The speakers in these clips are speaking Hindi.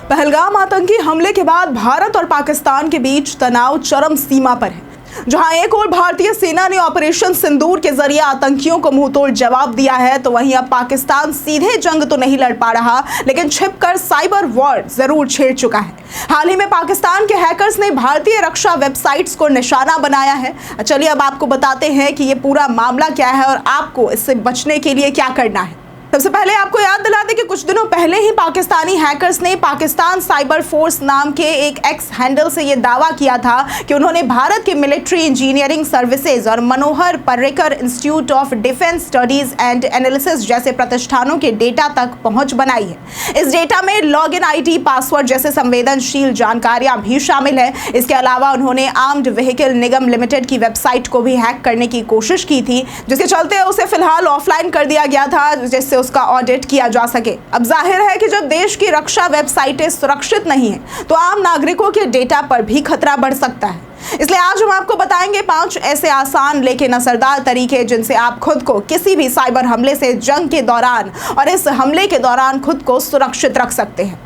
पहलगाम आतंकी हमले के बाद भारत और पाकिस्तान के बीच तनाव चरम सीमा पर है। जहां एक ओर भारतीय सेना ने ऑपरेशन सिंदूर के जरिए आतंकियों को मुंहतोड़ जवाब दिया है, तो वहीं अब पाकिस्तान सीधे जंग तो नहीं लड़ पा रहा, लेकिन छिपकर साइबर वॉर जरूर छेड़ चुका है। हाल ही में पाकिस्तान के हैकर्स ने भारतीय रक्षा वेबसाइट्स को निशाना बनाया है। चलिए अब आपको बताते हैं कि ये पूरा मामला क्या है और आपको इससे बचने के लिए क्या करना है। सबसे पहले आपको याद दिला दें कि कुछ दिनों पहले ही पाकिस्तानी हैकर्स ने पाकिस्तान साइबर फोर्स नाम के एक एक्स हैंडल से यह दावा किया था कि उन्होंने भारत के मिलिट्री इंजीनियरिंग सर्विसेज और Manohar Parrikar institute of defence studies and analysis जैसे प्रतिष्ठानों के डेटा तक पहुंच बनाई है। इस डेटा में लॉगिन आईडी, पासवर्ड जैसे संवेदनशील जानकारियां भी शामिल है। इसके अलावा उन्होंने आर्म्ड व्हीकल निगम लिमिटेड की वेबसाइट को भी हैक करने की कोशिश की थी, जिसके चलते उसे फिलहाल ऑफलाइन कर दिया गया था, जिससे उसका ऑडिट किया जा सके। अब जाहिर है कि जब देश की रक्षा वेबसाइटें सुरक्षित नहीं है तो आम नागरिकों के डेटा पर भी खतरा बढ़ सकता है। इसलिए आज हम आपको बताएंगे 5 ऐसे आसान लेकिन असरदार तरीके जिनसे आप खुद को किसी भी साइबर हमले से जंग के दौरान और इस हमले के दौरान खुद को सुरक्षित रख सकते हैं।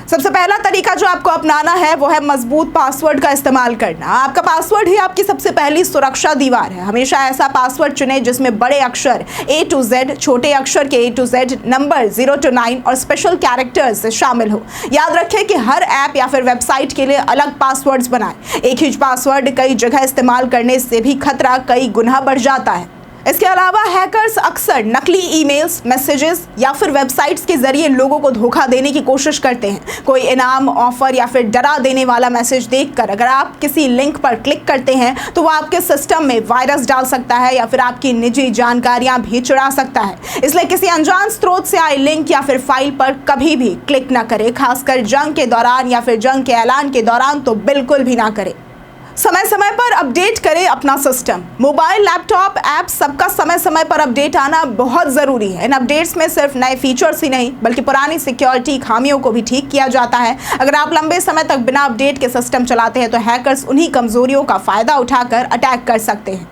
सबसे पहला तरीका जो आपको अपनाना है वो है मजबूत पासवर्ड का इस्तेमाल करना। आपका पासवर्ड ही आपकी सबसे पहली सुरक्षा दीवार है। हमेशा ऐसा पासवर्ड चुनें जिसमें बड़े अक्षर A to Z, छोटे अक्षर के A to Z, number 0 to 9 और स्पेशल कैरेक्टर्स शामिल हो। याद रखें कि हर ऐप या फिर वेबसाइट के लिए अलग पासवर्ड्स बनाएं। एक ही पासवर्ड कई जगह इस्तेमाल करने से भी खतरा कई गुना बढ़ जाता है। इसके अलावा हैकर्स अक्सर नकली ईमेल्स, मैसेजेस या फिर वेबसाइट्स के जरिए लोगों को धोखा देने की कोशिश करते हैं। कोई इनाम, ऑफर या फिर डरा देने वाला मैसेज देखकर अगर आप किसी लिंक पर क्लिक करते हैं तो वो आपके सिस्टम में वायरस डाल सकता है या फिर आपकी निजी जानकारियां भी चुरा सकता है। इसलिए किसी अनजान स्रोत से आए लिंक या फिर फाइल पर कभी भी क्लिक ना करें, खासकर जंग के दौरान या फिर जंग के ऐलान के दौरान तो बिल्कुल भी ना करें। समय समय पर अपडेट करें अपना सिस्टम। मोबाइल, लैपटॉप, ऐप सबका समय समय पर अपडेट आना बहुत ज़रूरी है। इन अपडेट्स में सिर्फ नए फीचर्स ही नहीं बल्कि पुरानी सिक्योरिटी खामियों को भी ठीक किया जाता है। अगर आप लंबे समय तक बिना अपडेट के सिस्टम चलाते हैं तो हैकर्स उन्हीं कमजोरियों का फ़ायदा उठाकर अटैक कर सकते हैं।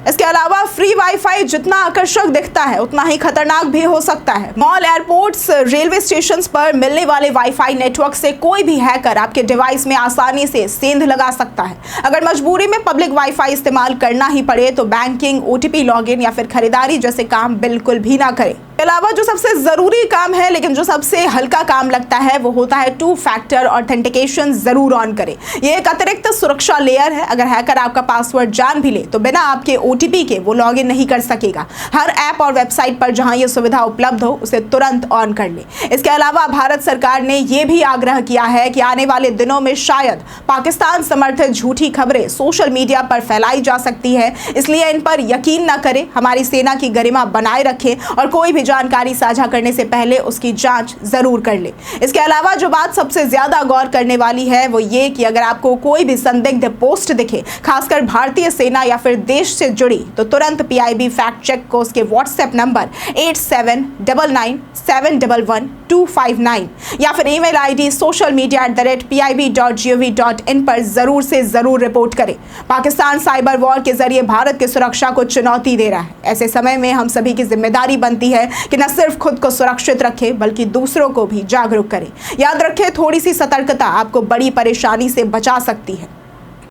इसके अलावा फ्री वाईफाई जितना आकर्षक दिखता है उतना ही खतरनाक भी हो सकता है। मॉल, एयरपोर्ट्स, रेलवे स्टेशंस पर मिलने वाले वाईफाई नेटवर्क से कोई भी हैकर आपके डिवाइस में आसानी से सेंध लगा सकता है। अगर मजबूरी में पब्लिक वाईफाई इस्तेमाल करना ही पड़े तो बैंकिंग, OTP लॉगिन या फिर खरीदारी जैसे काम बिल्कुल भी ना करें। इसके अलावा जो सबसे ज़रूरी काम है लेकिन जो सबसे हल्का काम लगता है वो होता है 2 फैक्टर ऑथेंटिकेशन ज़रूर ऑन करें। ये एक अतिरिक्त सुरक्षा लेयर है। अगर हैकर आपका पासवर्ड जान भी ले तो बिना आपके OTP के वो लॉगिन नहीं कर सकेगा। हर ऐप और वेबसाइट पर जहां ये सुविधा उपलब्ध हो उसे तुरंत ऑन कर ले। इसके अलावा भारत सरकार ने ये भी आग्रह किया है कि आने वाले दिनों में शायद पाकिस्तान समर्थित झूठी खबरें सोशल मीडिया पर फैलाई जा सकती है, इसलिए इन पर यकीन न करें। हमारी सेना की गरिमा बनाए रखें और कोई भी जानकारी साझा करने से पहले उसकी जांच जरूर कर ले। इसके अलावा जो बात सबसे ज्यादा गौर करने वाली है वो ये कि अगर आपको कोई भी संदिग्ध पोस्ट दिखे, खासकर भारतीय सेना या फिर देश से जुड़ी, तो तुरंत PIB फैक्ट चेक को उसके व्हाट्सएप नंबर 8799711259 या फिर ईमेल ID socialmedia@pib.gov.in पर जरूर से जरूर रिपोर्ट करें। पाकिस्तान साइबर वॉर के जरिए भारत की सुरक्षा को चुनौती दे रहा है। ऐसे समय में हम सभी की जिम्मेदारी बनती है कि न सिर्फ खुद को सुरक्षित रखें बल्कि दूसरों को भी जागरूक करें। याद रखें, थोड़ी सी सतर्कता आपको बड़ी परेशानी से बचा सकती है।